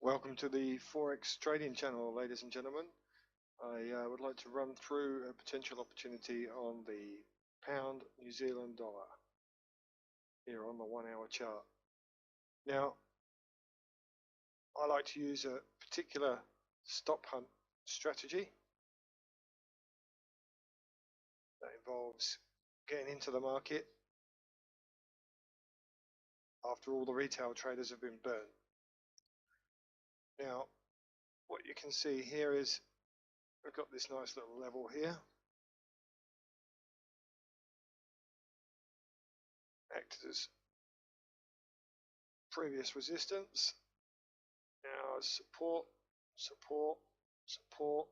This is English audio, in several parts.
Welcome to the Forex Trading Channel, ladies and gentlemen. I would like to run through a potential opportunity on the pound New Zealand dollar here on the 1 hour chart. Now, I like to use a particular stop hunt strategy that involves getting into the market after all the retail traders have been burned. Now, what you can see here is we've got this nice little level here, acted as previous resistance, now support, support, support,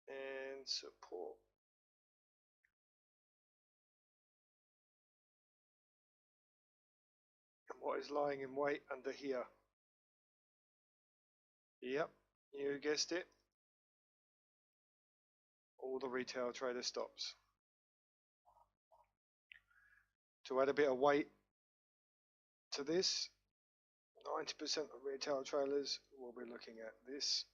and support. And what is lying in wait under here? Yep, you guessed it. All the retail trader stops. To add a bit of weight to this, 90% of retail traders will be looking at this.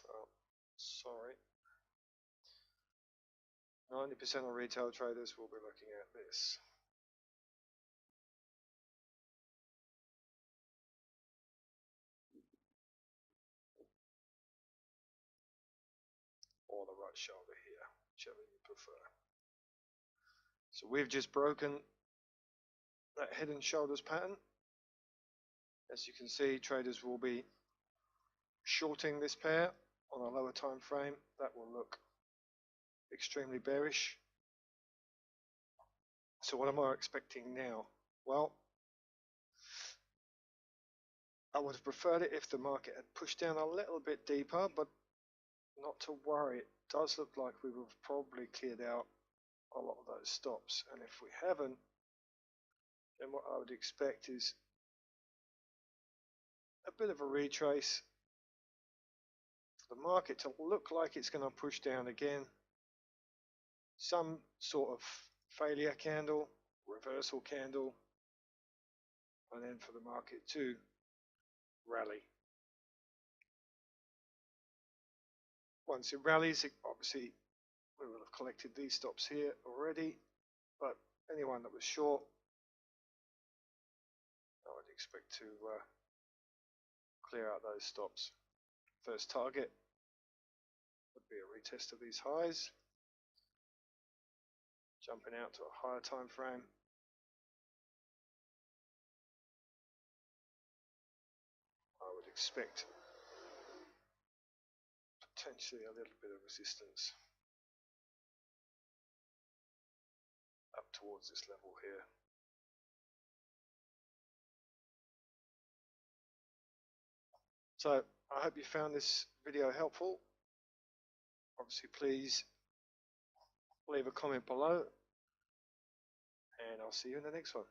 Oh, sorry. 90% of retail traders will be looking at this. Or the right shoulder here, whichever you prefer. So we've just broken that head and shoulders pattern. As you can see, traders will be shorting this pair on a lower time frame. That will look extremely bearish. So what am I expecting now? Well, I would have preferred it if the market had pushed down a little bit deeper, but not to worry. It does look like we would have probably cleared out a lot of those stops, and if we haven't, then what I would expect is a bit of a retrace for the market to look like it's going to push down again, some sort of failure candle, reversal candle, and then for the market to rally. Once it rallies, obviously we will have collected these stops here already, but anyone that was short, I would expect to clear out those stops. First target would be a retest of these highs, jumping out to a higher time frame. I would expect potentially a little bit of resistance up towards this level here. So I hope you found this video helpful. Obviously, please leave a comment below, and I'll see you in the next one.